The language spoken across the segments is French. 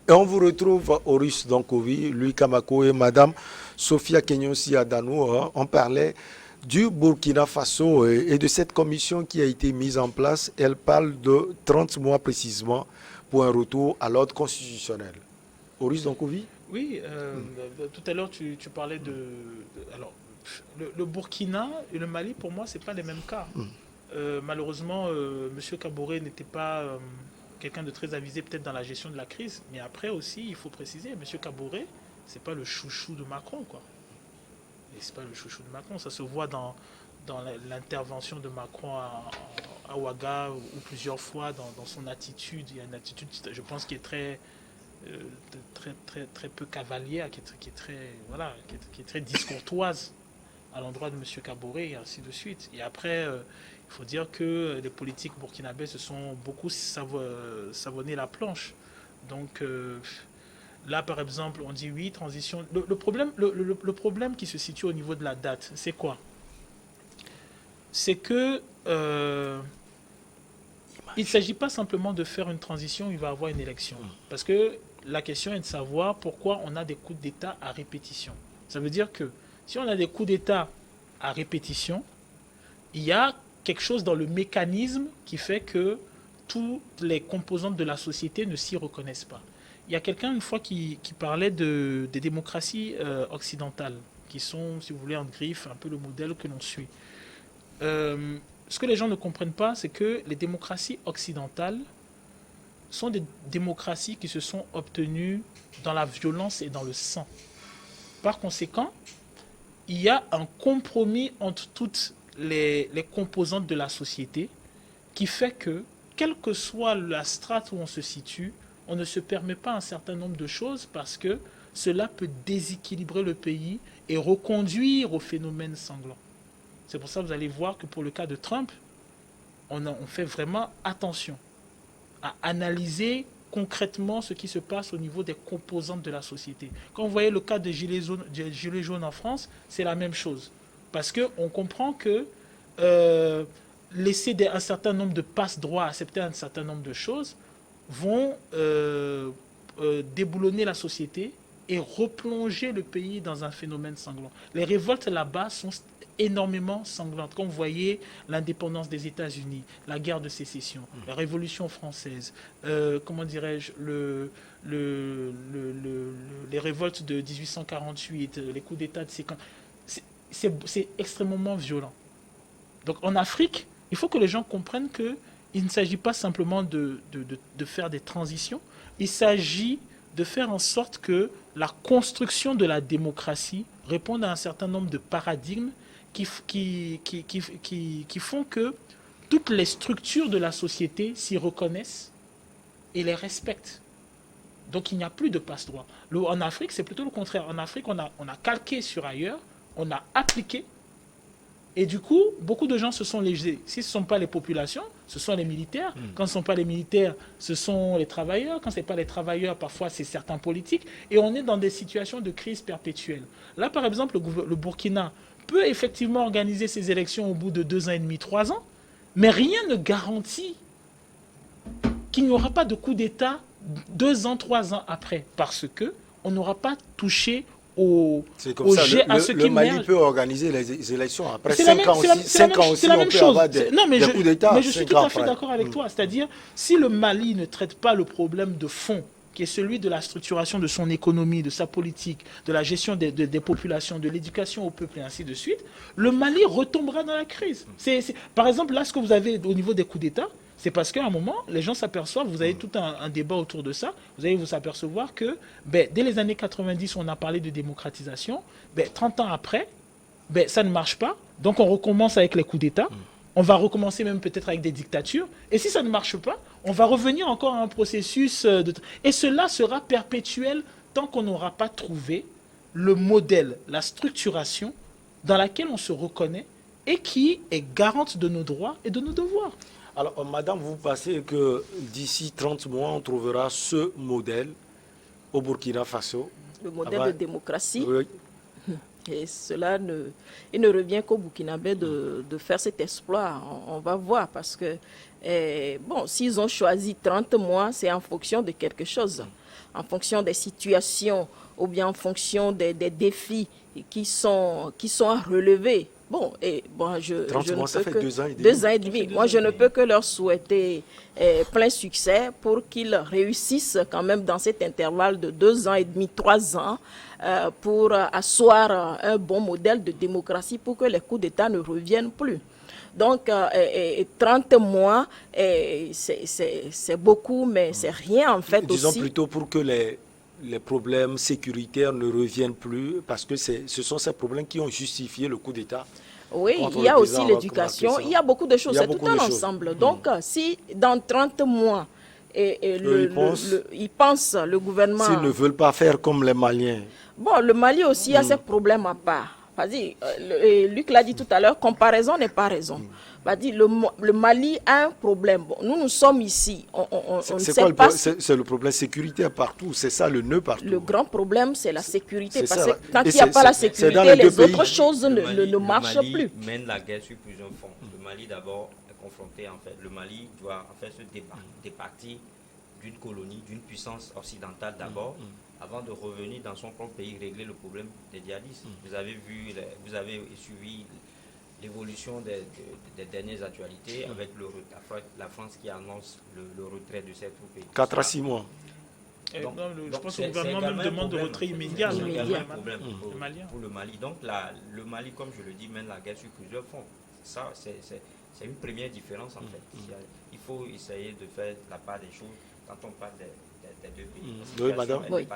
Et on vous retrouve Oris Donkovi, Louis Kamako et Madame Sophia Kenyonsi Adano. On parlait du Burkina Faso et de cette commission qui a été mise en place. Elle parle de 30 mois précisément pour un retour à l'ordre constitutionnel. Oris Donkovi? Oui, tout à l'heure tu parlais alors, le Burkina et le Mali, pour moi, ce n'est pas les mêmes cas. Malheureusement, M. Kaboré n'était pas quelqu'un de très avisé peut-être dans la gestion de la crise. Mais après aussi, il faut préciser, M. Kaboré, ce n'est pas le chouchou de Macron, quoi. Et c'est pas le chouchou de Macron. Ça se voit dans l'intervention de Macron à Ouaga ou plusieurs fois dans son attitude. Il y a une attitude, je pense, qui est très peu cavalière, qui est très discourtoise à l'endroit de M. Kaboré et ainsi de suite. Et après, il faut dire que les politiques burkinabés se sont beaucoup savonné la planche. Donc là, par exemple, on dit oui, transition. Le problème qui se situe au niveau de la date, c'est quoi? C'est que il ne s'agit pas simplement de faire une transition, il va y avoir une élection. Parce que la question est de savoir pourquoi on a des coups d'État à répétition. Ça veut dire que si on a des coups d'État à répétition, il y a quelque chose dans le mécanisme qui fait que toutes les composantes de la société ne s'y reconnaissent pas. Il y a quelqu'un une fois qui parlait des démocraties occidentales, qui sont, si vous voulez, en griffe, un peu le modèle que l'on suit. Ce que les gens ne comprennent pas, c'est que les démocraties occidentales sont des démocraties qui se sont obtenues dans la violence et dans le sang. Par conséquent, il y a un compromis entre toutes les composantes de la société qui fait que, quelle que soit la strate où on se situe, on ne se permet pas un certain nombre de choses parce que cela peut déséquilibrer le pays et reconduire au phénomène sanglant. C'est pour ça que vous allez voir que pour le cas de Trump, on fait vraiment attention à analyser concrètement ce qui se passe au niveau des composantes de la société. Quand vous voyez le cas des gilets jaunes en France, c'est la même chose. Parce qu'on comprend que laisser un certain nombre de passe-droits, accepter un certain nombre de choses, vont déboulonner la société et replonger le pays dans un phénomène sanglant. Les révoltes là-bas sont énormément sanglantes. Quand vous voyez l'indépendance des États-Unis, la guerre de sécession, la Révolution française, comment dirais-je, les révoltes de 1848, les coups d'État de séquence, c'est extrêmement violent. Donc en Afrique, il faut que les gens comprennent qu'il ne s'agit pas simplement de faire des transitions, il s'agit de faire en sorte que la construction de la démocratie réponde à un certain nombre de paradigmes qui font que toutes les structures de la société s'y reconnaissent et les respectent. Donc il n'y a plus de passe-droit. En Afrique, c'est plutôt le contraire. En Afrique, on a calqué sur ailleurs, on a appliqué, et du coup, beaucoup de gens se sont lésés. Si ce ne sont pas les populations, ce sont les militaires. Quand ce ne sont pas les militaires, ce sont les travailleurs. Quand ce n'est pas les travailleurs, parfois c'est certains politiques. Et on est dans des situations de crise perpétuelle. Là, par exemple, le Burkina peut effectivement organiser ses élections au bout de 2 ans et demi, 3 ans, mais rien ne garantit qu'il n'y aura pas de coup d'État 2 ans, 3 ans après, parce qu'on n'aura pas touché c'est comme ça, le Mali peut organiser les élections après 5 ans aussi. 5 ans aussi, on peut avoir des coups d'État. Mais je suis tout à fait d'accord avec toi. C'est-à-dire, si le Mali ne traite pas le problème de fond, qui est celui de la structuration de son économie, de sa politique, de la gestion des populations, de l'éducation au peuple et ainsi de suite, le Mali retombera dans la crise. Par exemple, là, ce que vous avez au niveau des coups d'État, c'est parce qu'à un moment, les gens s'aperçoivent, vous avez tout un débat autour de ça, vous allez vous apercevoir que dès les années 90, on a parlé de démocratisation, 30 ans après, ça ne marche pas, donc on recommence avec les coups d'État, on va recommencer même peut-être avec des dictatures, et si ça ne marche pas, on va revenir encore à un processus et cela sera perpétuel tant qu'on n'aura pas trouvé le modèle, la structuration dans laquelle on se reconnaît et qui est garante de nos droits et de nos devoirs. Alors, madame, vous pensez que d'ici 30 mois, on trouvera ce modèle au Burkina Faso? Le modèle de démocratie? Oui. Et cela il ne revient qu'au Burkinabé de faire cet exploit. On va voir parce que, bon, s'ils ont choisi 30 mois, c'est en fonction de quelque chose, en fonction des situations ou bien en fonction des défis qui sont à relever. Bon, et bon, je ne mois, ça peux fait que 2 ans et demi. 2 ans et demi. Moi, je ne peux que leur souhaiter plein succès pour qu'ils réussissent quand même dans cet intervalle de 2 ans et demi, 3 ans, pour asseoir un bon modèle de démocratie pour que les coups d'État ne reviennent plus. Donc, 30 mois, c'est beaucoup, mais c'est rien en fait. Disons aussi. plutôt pour que les problèmes sécuritaires ne reviennent plus, parce que ce sont ces problèmes qui ont justifié le coup d'État. Oui, il y a aussi l'éducation, il y a beaucoup de choses, c'est tout un ensemble. Donc, si dans 30 mois, ils pensent, le gouvernement... S'ils ne veulent pas faire comme les Maliens. Bon, le Mali aussi a ses problèmes à part. Vas-y, Luc l'a dit tout à l'heure, comparaison n'est pas raison. Vas-y, le Mali a un problème. Bon, nous sommes ici, on ne sait pas... C'est le problème sécuritaire partout, c'est ça le nœud partout. Le grand problème, c'est la sécurité, parce ça. que quand il n'y a pas la sécurité, les autres choses ne marchent plus. Le Mali mène la guerre sur plusieurs fronts. Le Mali d'abord est confronté, en fait, le Mali doit en fait se départir d'une colonie, d'une puissance occidentale d'abord, avant de revenir dans son propre pays régler le problème des djihadistes. Vous avez suivi l'évolution des dernières actualités avec la France qui annonce le retrait de ses troupes. 4 à 6 mois. Donc, je pense que le gouvernement même demande de retrait immédiat. C'est également un problème pour le Mali. Donc le Mali, comme je le dis, mène la guerre sur plusieurs fronts. Ça, c'est une première différence en fait. Il faut essayer de faire la part des choses quand on parle des deux pays. Oui, madame. Oui.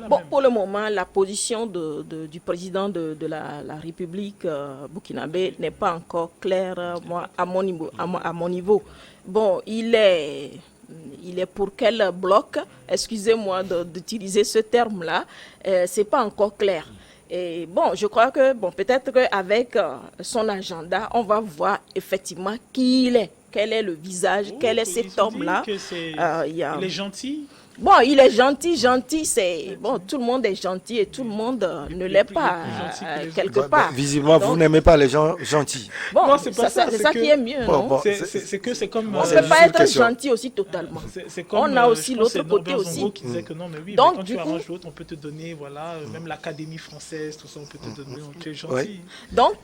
Bon, pour le moment, la position du président de la République burkinabé n'est pas encore claire, moi, à mon niveau. Bon, il est pour quel bloc? Excusez-moi d'utiliser ce terme-là. C'est pas encore clair. Et bon, je crois que peut-être qu'avec son agenda, on va voir effectivement qui il est, quel est le visage, quel est cet homme-là. Il est gentil. Bon, il est gentil, c'est... Bon, tout le monde est gentil et tout le monde ne l'est pas, quelque part. Visiblement, vous n'aimez pas les gens gentils. Bon, non, c'est ça qui est mieux, non? C'est que c'est comme... On ne peut pas être gentil aussi totalement. On a aussi l'autre côté aussi. Qui disait que non, mais oui, donc, quand tu arranges l'autre, on peut te donner, voilà, même l'Académie française, tout ça, on peut te donner, tu es gentil. Donc,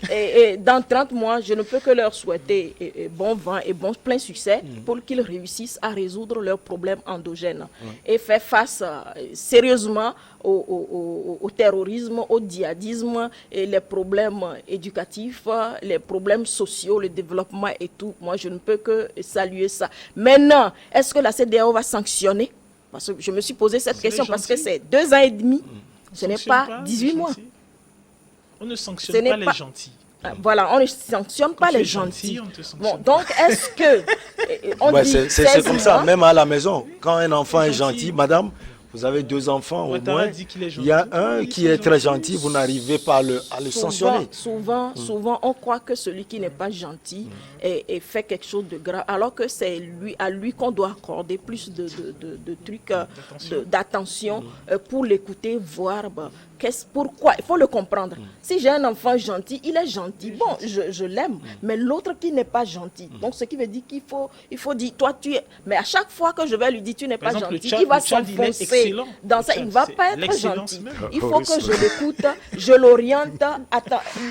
dans 30 mois, je ne peux que leur souhaiter bon vent et plein succès pour qu'ils réussissent à résoudre leurs problèmes endogènes. Et faire face sérieusement au terrorisme, au djihadisme, et les problèmes éducatifs, les problèmes sociaux, le développement et tout. Moi, je ne peux que saluer ça. Maintenant, est-ce que la CEDEAO va sanctionner? Parce que je me suis posé cette question parce que c'est 2 ans et demi. Ce n'est pas 18 mois. On ne sanctionne pas les gentils. Voilà, on ne sanctionne pas les gentils. Bon, donc, est-ce que... c'est comme ça, même à la maison. Quand un enfant est gentil, madame, vous avez 2 enfants au moins, il y a un qui est très gentil, vous n'arrivez pas à le sanctionner. Souvent, on croit que celui qui n'est pas gentil et fait quelque chose de grave, alors que c'est à lui qu'on doit accorder plus de trucs, d'attention pour l'écouter, voir... Pourquoi? Il faut le comprendre. Si j'ai un enfant gentil, il est gentil. Bon, je l'aime. Mais l'autre qui n'est pas gentil. Donc, ce qui veut dire il faut dire, toi, tu es... Mais à chaque fois que je vais lui dire, tu n'es pas gentil, il va s'enfoncer dans ça. Il ne va pas être gentil. Il faut que je l'écoute, je l'oriente,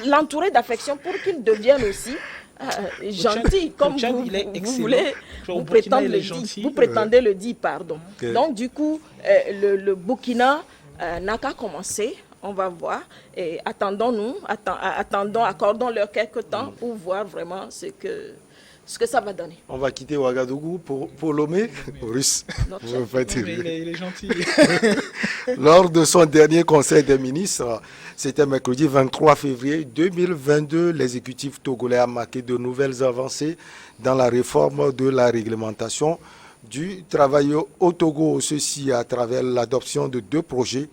l'entourer d'affection pour qu'il devienne aussi gentil, comme vous voulez, vous prétendez le dire, pardon. Donc, du coup, le Burkina n'a qu'à commencer, on va voir, et accordons-leur quelques temps pour voir vraiment ce que ça va donner. On va quitter Ouagadougou pour Lomé, russe. Il est gentil. Lors de son dernier conseil des ministres, c'était mercredi 23 février 2022, l'exécutif togolais a marqué de nouvelles avancées dans la réforme de la réglementation du travail au Togo, ceci à travers l'adoption de 2 projets,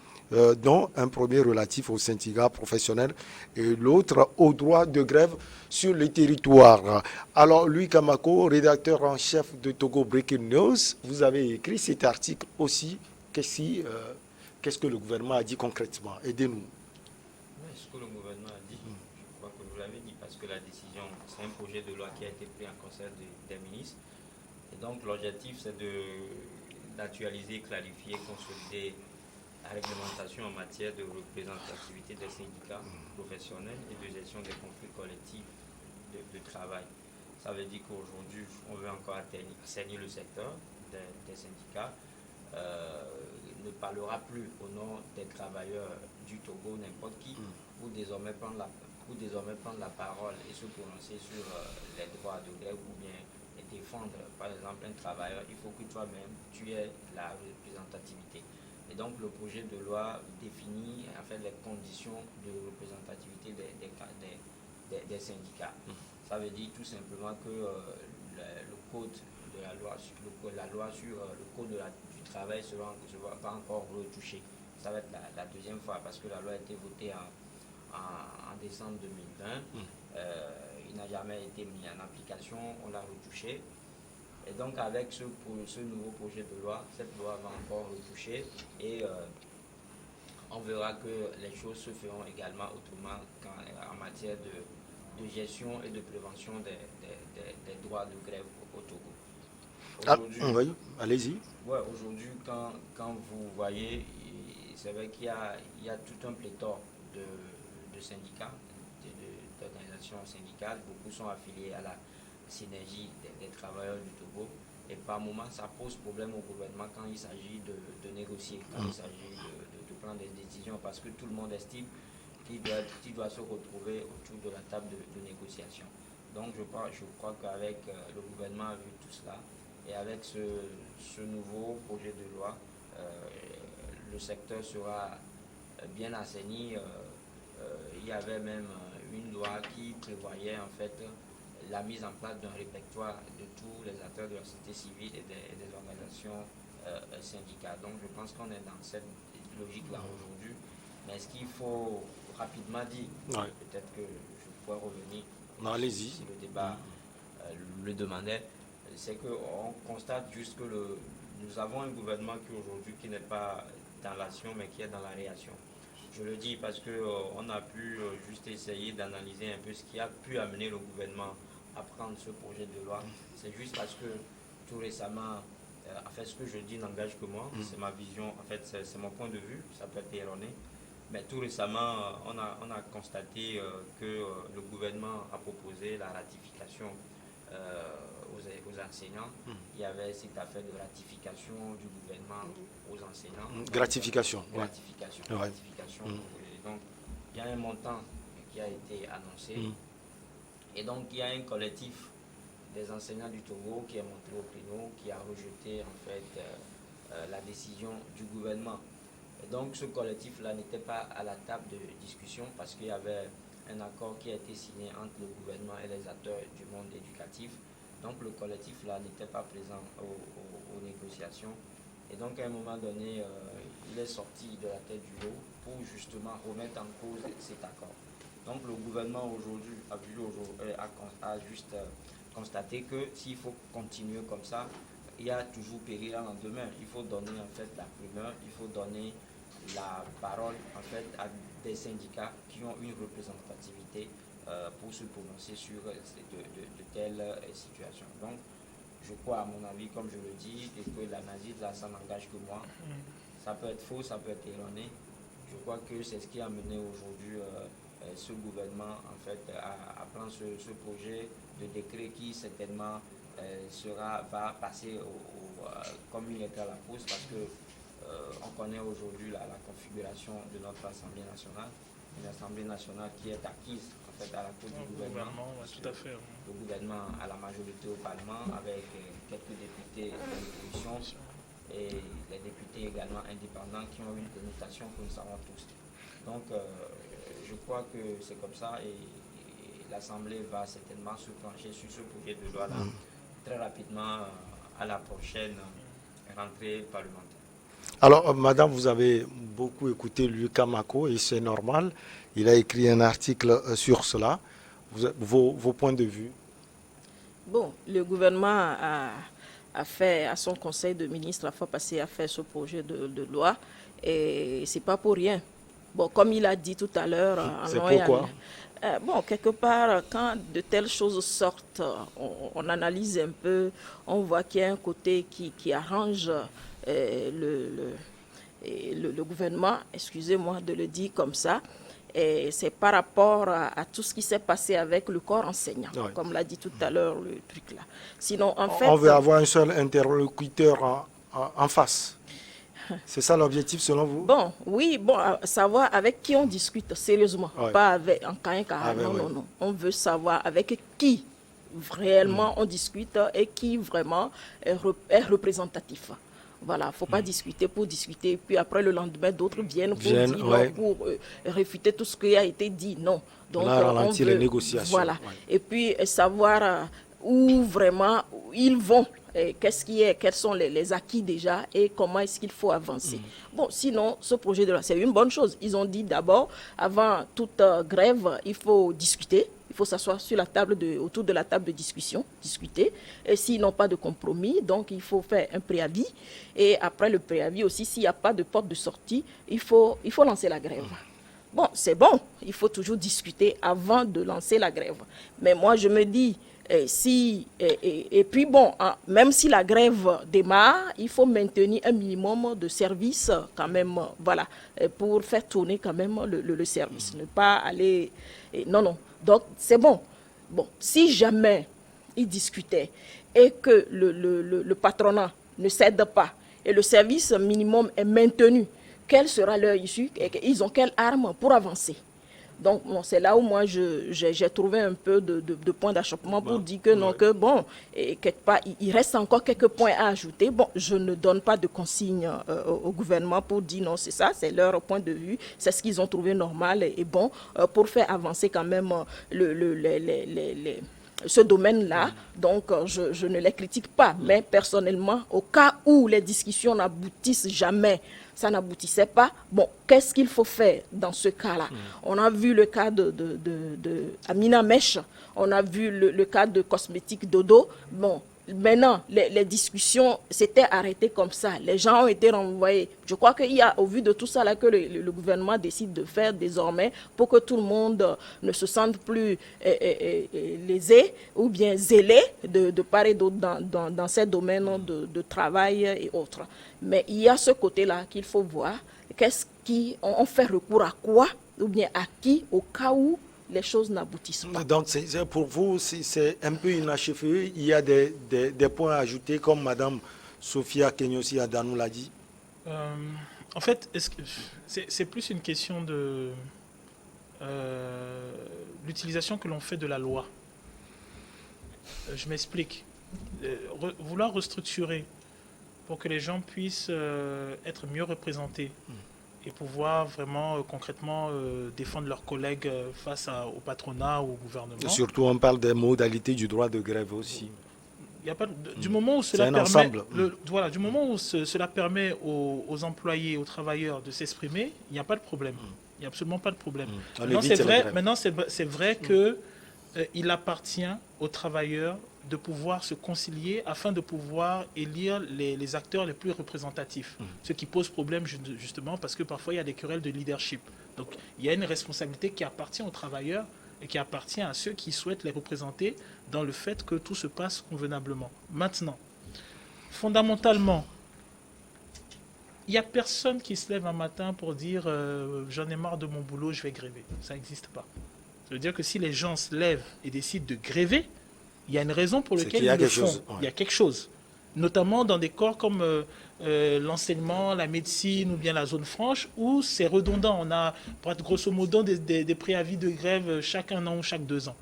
dont un premier relatif au syndicat professionnel et l'autre au droit de grève sur le territoire. Alors, Louis Kamako, rédacteur en chef de Togo Breaking News, vous avez écrit cet article aussi. Qu'est-ce que le gouvernement a dit concrètement? Aidez-nous. Oui, ce que le gouvernement a dit, je crois que vous l'avez dit, parce que la décision, c'est un projet de loi qui a été pris en conseil des ministres. Et donc l'objectif, c'est d'actualiser, clarifier, consolider la réglementation en matière de représentativité des syndicats professionnels et de gestion des conflits collectifs de travail. Ça veut dire qu'aujourd'hui, on veut encore assainir le secteur des syndicats. Ne parlera plus au nom des travailleurs du Togo, n'importe qui, pour désormais prendre la parole et se prononcer sur les droits de grève ou bien défendre, par exemple, un travailleur. Il faut que toi-même, tu aies la représentativité. Et donc, le projet de loi définit en fait les conditions de représentativité des syndicats. Ça veut dire tout simplement que le code de la loi, la loi sur le code du travail va encore retoucher. Ça va être la deuxième fois parce que la loi a été votée en décembre 2020. Il n'a jamais été mis en application, on l'a retouché. Et donc avec ce nouveau projet de loi, cette loi va encore retoucher et on verra que les choses se feront également autrement en matière de gestion et de prévention des droits de grève au Togo. Oui, allez-y. Ouais, aujourd'hui, quand vous voyez, c'est vrai qu'il y a tout un pléthore de syndicats, d'organisations syndicales. Beaucoup sont affiliés à la synergie des travailleurs du Togo. Et par moments, ça pose problème au gouvernement quand il s'agit de négocier, quand il s'agit de prendre des décisions, parce que tout le monde estime qu'il doit se retrouver autour de la table de négociation. Donc je crois qu'avec le gouvernement a vu tout cela, et avec ce nouveau projet de loi, le secteur sera bien assaini. Il y avait même une loi qui prévoyait en fait la mise en place d'un répertoire de tous les acteurs de la société civile et des organisations syndicales. Donc je pense qu'on est dans cette logique-là aujourd'hui. Mais ce qu'il faut rapidement dire, peut-être que je pourrais revenir si le débat le demandait, c'est qu'on constate juste que nous avons un gouvernement qui n'est pas dans l'action mais qui est dans la réaction. Je le dis parce qu'on a pu juste essayer d'analyser un peu ce qui a pu amener le gouvernement à prendre ce projet de loi. C'est juste parce que tout récemment, en fait ce que je dis n'engage que moi, c'est ma vision, en fait c'est mon point de vue, ça peut être erroné. Mais tout récemment, on a constaté que le gouvernement a proposé la ratification aux enseignants. Il y avait cette affaire de ratification du gouvernement aux enseignants. Gratification. Gratification. Et donc, il y a un montant qui a été annoncé. Et donc, il y a un collectif des enseignants du Togo qui est monté au créneau, qui a rejeté en fait la décision du gouvernement. Et donc, ce collectif-là n'était pas à la table de discussion parce qu'il y avait un accord qui a été signé entre le gouvernement et les acteurs du monde éducatif. Donc le collectif là n'était pas présent aux négociations. Et donc à un moment donné, il est sorti de la tête du lot pour justement remettre en cause cet accord. Donc le gouvernement aujourd'hui a juste constaté que s'il faut continuer comme ça, il y a toujours péril à lendemain. Il faut donner en fait la primeur, il faut donner la parole en fait à des syndicats qui ont une représentativité pour se prononcer sur de telles situations. Donc, je crois, à mon avis, comme je le dis, et que l'analyse là, ça n'engage que moi. Ça peut être faux, ça peut être erroné. Je crois que c'est ce qui a mené aujourd'hui ce gouvernement en fait à prendre ce projet de décret qui certainement va passer comme une lettre à la poste parce que on connaît aujourd'hui la configuration de notre Assemblée nationale, une Assemblée nationale qui est acquise en fait à la cour du gouvernement. Tout à fait. Le gouvernement a la majorité au Parlement avec quelques députés de l'opposition et les députés également indépendants qui ont une connotation que nous savons tous. Donc je crois que c'est comme ça et l'Assemblée va certainement se pencher sur ce projet de loi là très rapidement à la prochaine rentrée parlementaire. Alors, madame, vous avez beaucoup écouté Lucas Mako et c'est normal. Il a écrit un article sur cela. Vos points de vue? Bon, le gouvernement a fait, à son conseil de ministres, la fois passée, a fait ce projet de loi et c'est pas pour rien. Bon, comme il a dit tout à l'heure, C'est pourquoi? Bon, quelque part, quand de telles choses sortent, on analyse un peu, on voit qu'il y a un côté qui arrange le gouvernement, excusez-moi de le dire comme ça, et c'est par rapport à tout ce qui s'est passé avec le corps enseignant, Ouais. comme l'a dit tout à l'heure le truc là. Sinon, en fait... On veut avoir un seul interlocuteur en face. C'est ça l'objectif selon vous? Bon, oui, bon, savoir avec qui on discute sérieusement, Ouais. pas avec en caïn. Non, ouais. non, non. On veut savoir avec qui réellement on discute et qui vraiment est représentatif. Voilà, faut pas discuter pour discuter, puis après le lendemain, d'autres viennent pour Viennent, dire ouais. non, pour réfuter tout ce qui a été dit. Non. Donc, On a ralenti les négociations. Voilà. Ouais. Et puis, savoir où vraiment ils vont, et quels sont les acquis déjà et comment est-ce qu'il faut avancer. Bon, sinon, ce projet de loi, c'est une bonne chose. Ils ont dit d'abord, avant toute grève, il faut discuter. Il faut s'asseoir sur la table autour de la table de discussion, discuter. Et s'ils n'ont pas de compromis, donc il faut faire un préavis. Et après le préavis aussi, s'il n'y a pas de porte de sortie, il faut lancer la grève. Bon, c'est bon, il faut toujours discuter avant de lancer la grève. Mais moi, je me dis, et puis bon, même si la grève démarre, il faut maintenir un minimum de service quand même, voilà, pour faire tourner quand même le service. Ne pas aller... non, non. Donc, c'est bon. Bon, si jamais ils discutaient et que le patronat ne cède pas et le service minimum est maintenu, quelle sera leur issue? Ils ont quelle arme pour avancer? Donc, bon, c'est là où moi, j'ai trouvé un peu de points d'achoppement pour dire que non, que bon, et quelque part, il reste encore quelques points à ajouter. Bon, je ne donne pas de consigne au gouvernement pour dire non, c'est ça, c'est leur point de vue, c'est ce qu'ils ont trouvé normal et bon, pour faire avancer quand même ce domaine-là. Donc, je ne les critique pas, mais personnellement, au cas où les discussions n'aboutissent jamais, ça n'aboutissait pas. Bon, qu'est-ce qu'il faut faire dans ce cas-là? On a vu le cas de Amina Mèche, on a vu le cas de Cosmétique Dodo. Bon, maintenant, les discussions s'étaient arrêtées comme ça. Les gens ont été renvoyés. Je crois qu'il y a, au vu de tout ça, là, que le gouvernement décide de faire désormais pour que tout le monde ne se sente plus lésé ou bien zélé de part et d'autre dans ces domaines de travail et autres. Mais il y a ce côté-là qu'il faut voir. On fait recours à quoi ou bien à qui au cas où les choses n'aboutissent pas. Donc, pour vous, c'est un peu inachevé. Il y a des points à ajouter, comme Mme Sophia Kenyossi Adanou l'a dit. En fait, c'est plus une question de l'utilisation que l'on fait de la loi. Je m'explique. Vouloir restructurer pour que les gens puissent être mieux représentés et pouvoir vraiment concrètement défendre leurs collègues face au patronat ou au gouvernement. Et surtout, on parle des modalités du droit de grève aussi. Il y a pas, du moment où cela permet, ensemble. Voilà, du moment où cela permet aux employés, aux travailleurs de s'exprimer, il n'y a pas de problème. Il n'y a absolument pas de problème. Maintenant, c'est vrai que il appartient aux travailleurs de pouvoir se concilier afin de pouvoir élire les acteurs les plus représentatifs. Ce qui pose problème justement parce que parfois il y a des querelles de leadership. Donc il y a une responsabilité qui appartient aux travailleurs et qui appartient à ceux qui souhaitent les représenter dans le fait que tout se passe convenablement. Maintenant, fondamentalement, il n'y a personne qui se lève un matin pour dire j'en ai marre de mon boulot, je vais gréver. Ça n'existe pas. Ça veut dire que si les gens se lèvent et décident de gréver, il y a une raison pour laquelle ils le font. Il y a quelque chose. Notamment dans des corps comme l'enseignement, la médecine ou bien la zone franche, où c'est redondant. On a grosso modo des préavis de grève chaque 1 an ou chaque 2 ans.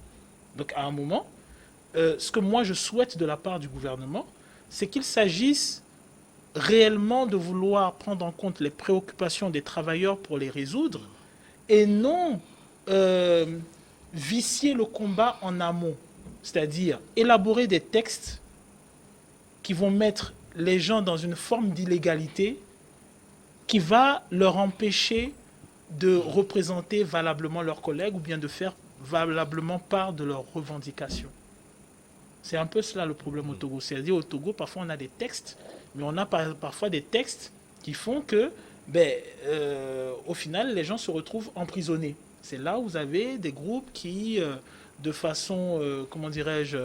Donc à un moment, ce que moi je souhaite de la part du gouvernement, c'est qu'il s'agisse réellement de vouloir prendre en compte les préoccupations des travailleurs pour les résoudre et non vicier le combat en amont. C'est-à-dire élaborer des textes qui vont mettre les gens dans une forme d'illégalité qui va leur empêcher de représenter valablement leurs collègues ou bien de faire valablement part de leurs revendications. C'est un peu cela le problème au Togo. C'est-à-dire au Togo, parfois on a des textes, mais on a parfois des textes qui font que au final, les gens se retrouvent emprisonnés. C'est là où vous avez des groupes qui, de façon, comment dirais-je,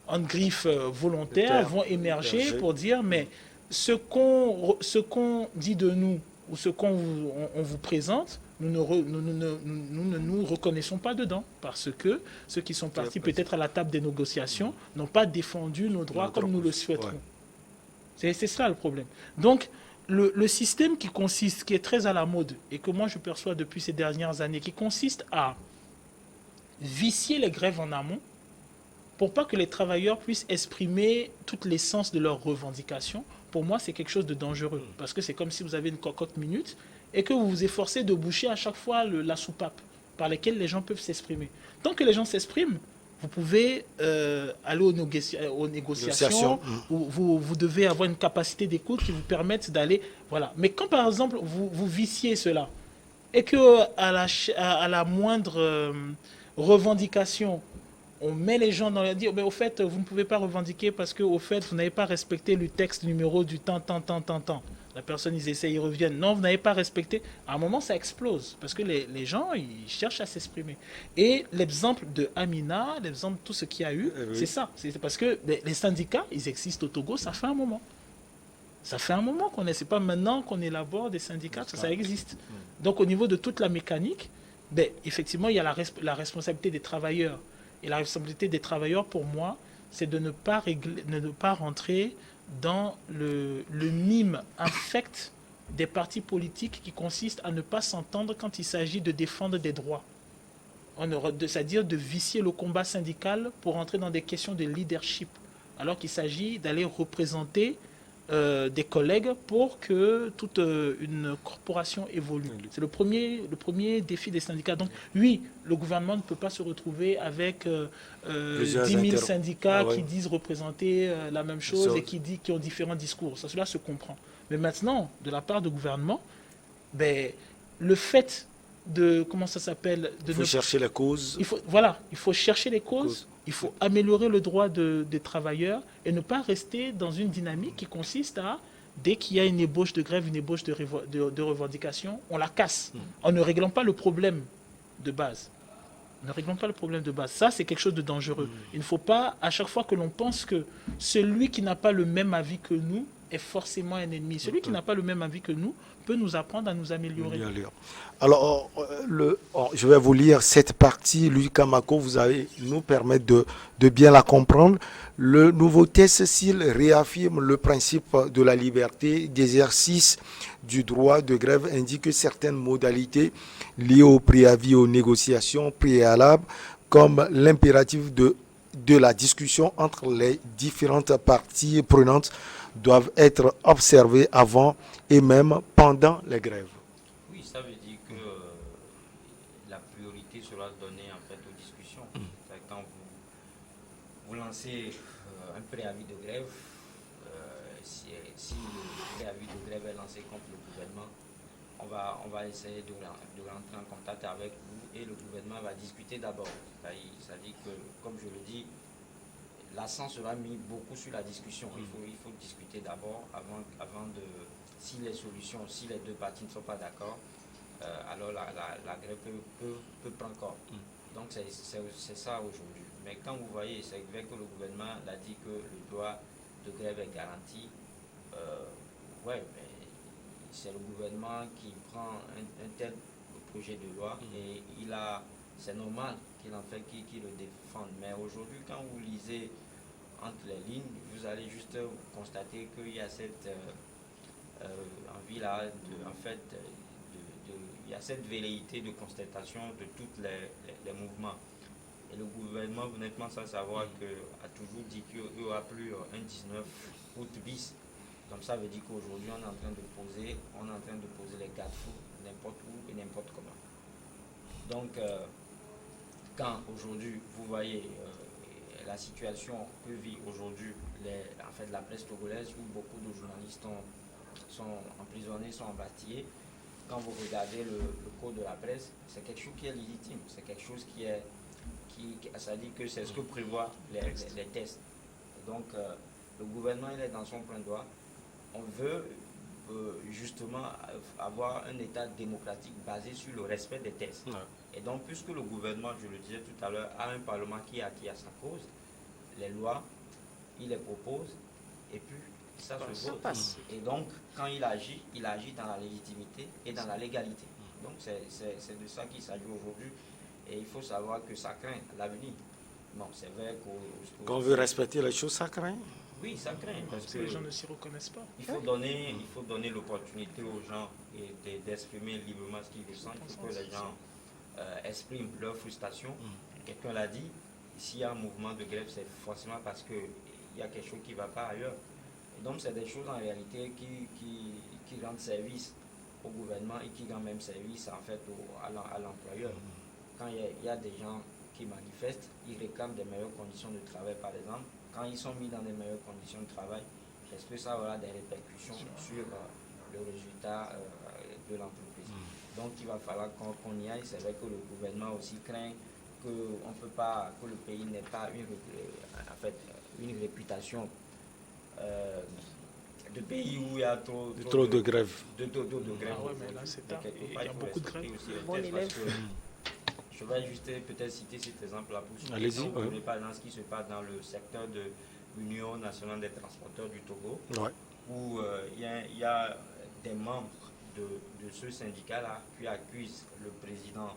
en griffe volontaire, vont émerger pour dire, mais ce qu'on dit de nous, ou ce on vous présente, nous ne nous reconnaissons pas dedans, parce que ceux qui sont partis peut-être à la table des négociations n'ont pas défendu nos droits comme nous le souhaiterons. Ouais. C'est ça le problème. Donc, le système qui est très à la mode, et que moi je perçois depuis ces dernières années, qui consiste à vicier les grèves en amont, pour pas que les travailleurs puissent exprimer toute l'essence de leurs revendications, pour moi, c'est quelque chose de dangereux. Parce que c'est comme si vous avez une cocotte minute et que vous vous efforcez de boucher à chaque fois la soupape par laquelle les gens peuvent s'exprimer. Tant que les gens s'expriment, vous pouvez aller aux négociations, vous devez avoir une capacité d'écoute qui vous permette d'aller... Voilà. Mais quand, par exemple, vous viciez cela, et que à la moindre revendication, on met les gens dans la dire, mais au fait, vous ne pouvez pas revendiquer parce que au fait, vous n'avez pas respecté le texte numéro du temps. La personne, ils essayent, ils reviennent. Non, vous n'avez pas respecté. À un moment, ça explose parce que les gens, ils cherchent à s'exprimer. Et l'exemple de Amina, l'exemple de tout ce qu'il y a eu, c'est ça. C'est parce que les syndicats, ils existent au Togo, ça fait un moment. Ça fait un moment qu'on est. C'est pas maintenant qu'on élabore des syndicats, ça existe. Donc, au niveau de toute la mécanique, effectivement, il y a la responsabilité des travailleurs. Et la responsabilité des travailleurs, pour moi, c'est de ne pas rentrer dans le mime infect des partis politiques qui consiste à ne pas s'entendre quand il s'agit de défendre des droits. C'est-à-dire de vicier le combat syndical pour entrer dans des questions de leadership, alors qu'il s'agit d'aller représenter des collègues pour que toute une corporation évolue. C'est le premier défi des syndicats. Donc oui, le gouvernement ne peut pas se retrouver avec 10 000 syndicats qui disent représenter la même chose et qui ont différents discours. Cela se comprend. Mais maintenant, de la part du gouvernement, le fait de... Comment ça s'appelle? Il faut chercher les causes. Il faut chercher les causes. Il faut améliorer le droit des travailleurs et ne pas rester dans une dynamique qui consiste à, dès qu'il y a une ébauche de grève, une ébauche de revendication, on la casse en ne réglant pas le problème de base. Ne réglons pas le problème de base. Ça, c'est quelque chose de dangereux. Il ne faut pas, à chaque fois que l'on pense que celui qui n'a pas le même avis que nous est forcément un ennemi. Celui qui n'a pas le même avis que nous peut nous apprendre à nous améliorer. Alors, je vais vous lire cette partie. Louis Kamako, vous allez nous permettre de bien la comprendre. Le nouveau texte, s'il réaffirme le principe de la liberté d'exercice du droit de grève, indique que certaines modalités liées au préavis aux négociations préalables, comme l'impératif de la discussion entre les différentes parties prenantes, doivent être observées avant et même pendant les grèves. Oui, ça veut dire que la priorité sera donnée en fait aux discussions. Quand vous lancez un préavis de grève, si le préavis de grève est lancé contre le gouvernement, on va essayer de rentrer en contact avec vous et le gouvernement va discuter d'abord. C'est-à-dire que, comme je le dis, l'accent sera mis beaucoup sur la discussion. Il faut discuter d'abord avant de... Si les solutions, si les deux parties ne sont pas d'accord, alors la grève peut prendre corps. Donc c'est ça aujourd'hui. Mais quand vous voyez, c'est vrai que le gouvernement a dit que le droit de grève est garanti. Mais c'est le gouvernement qui prend un tel projet de loi et c'est normal qu'il le défende. Mais aujourd'hui, quand vous lisez entre les lignes, vous allez juste constater qu'il y a cette envie-là, il y a cette velléité de constatation de tous les mouvements. Et le gouvernement, honnêtement, sans savoir a toujours dit qu'il n'y aura plus un 19 août bis. Donc ça veut dire qu'aujourd'hui, on est en train de poser les garde-fous n'importe où et n'importe comment. Donc, quand aujourd'hui, vous voyez la situation que vit aujourd'hui la presse togolaise, où beaucoup de journalistes sont emprisonnés, sont embastillés, quand vous regardez le code de la presse, c'est quelque chose qui est légitime, c'est quelque chose ça dit que c'est ce que prévoient les tests. Donc, le gouvernement, il est dans son plein droit. On veut justement avoir un État démocratique basé sur le respect des textes. Ouais. Et donc, puisque le gouvernement, je le disais tout à l'heure, a un Parlement qui est acquis à sa cause, les lois, il les propose, et puis ça se vote. passe. Et donc, quand il agit dans la légitimité et dans la légalité. Donc, c'est de ça qu'il s'agit aujourd'hui. Et il faut savoir que ça craint l'avenir. Bon, c'est vrai Quand on veut respecter les choses, ça craint. oui, ça craint. Parce Si que les gens ne s'y reconnaissent pas. il faut donner l'opportunité aux gens d'exprimer librement ce qu'ils ressentent. Il faut que les gens expriment leur frustration. Quelqu'un l'a dit, s'il y a un mouvement de grève, c'est forcément parce qu'il y a quelque chose qui ne va pas ailleurs. Et donc, c'est des choses en réalité qui rendent service au gouvernement et qui rendent même service en fait à l'employeur. Quand il y a des gens qui manifestent, ils réclament des meilleures conditions de travail, par exemple. Quand ils sont mis dans des meilleures conditions de travail, est-ce que ça aura des répercussions sur le résultat de l'entreprise? Donc il va falloir qu'on y aille. C'est vrai que le gouvernement aussi craint que le pays n'ait pas une réputation de pays où il y a trop de grèves. De grèves. Ah ouais, mais là, c'est tard. Il y a beaucoup de grèves. Bon élève. Je vais juste peut-être citer cet exemple-là pour ceux Allez-y, qui ne ouais. connaissent pas dans ce qui se passe dans le secteur de l'Union nationale des transporteurs du Togo, Ouais. où il y a des membres de ce syndicat-là qui accusent le président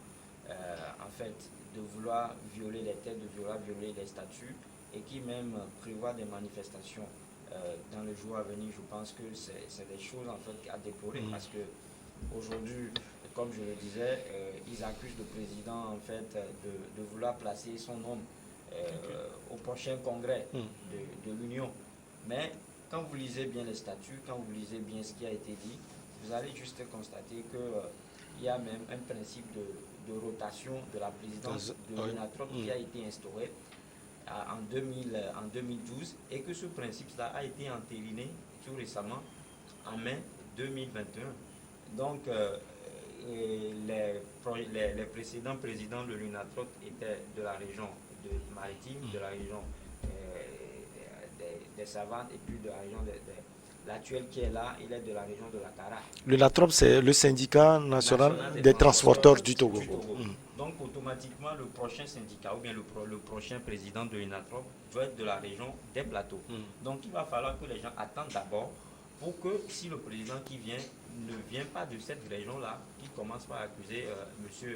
en fait de vouloir violer les têtes, de vouloir violer les statuts et qui même prévoit des manifestations dans le jour à venir. Je pense que c'est des choses en fait à déplorer parce que aujourd'hui, comme je le disais, ils accusent le président en fait de vouloir placer son nom au prochain congrès de l'Union. Mais quand vous lisez bien les statuts, quand vous lisez bien ce qui a été dit, vous allez juste constater qu'il y a même un principe de rotation de la présidence de l'UNATROP qui a été instauré en 2012 et que ce principe-là a été entériné tout récemment en mai 2021. Donc, les précédents présidents de l'UNATROP étaient de la région maritime, de la région des Savanes et puis de la région l'actuel qui est là, il est de la région de la Kara. L'UNATROP, c'est le syndicat national des transporteurs du Togo. Donc automatiquement, le prochain syndicat ou bien le prochain président de l'UNATROP doit être de la région des plateaux. Donc il va falloir que les gens attendent d'abord pour que si le président qui vient ne vient pas de cette région-là, qu'il commence par accuser M.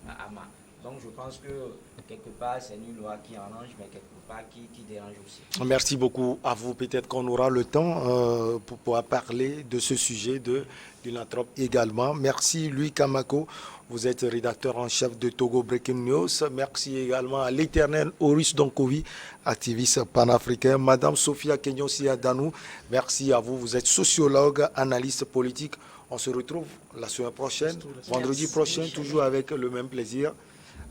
Ama. Donc je pense que quelque part c'est une loi qui arrange, mais quelque part qui dérange aussi. Merci beaucoup à vous. Peut-être qu'on aura le temps pour pouvoir parler de ce sujet de l'UNATROP également. Merci Louis Kamako, vous êtes rédacteur en chef de Togo Breaking News. Merci également à l'éternel Horus Donkovi, activiste panafricain. Madame Sophia Kenyonsia Danou, merci à vous. Vous êtes sociologue, analyste politique. On se retrouve la semaine prochaine, vendredi prochain, toujours avec le même plaisir.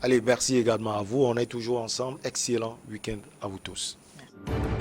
Allez, merci également à vous. On est toujours ensemble. Excellent week-end à vous tous. Merci.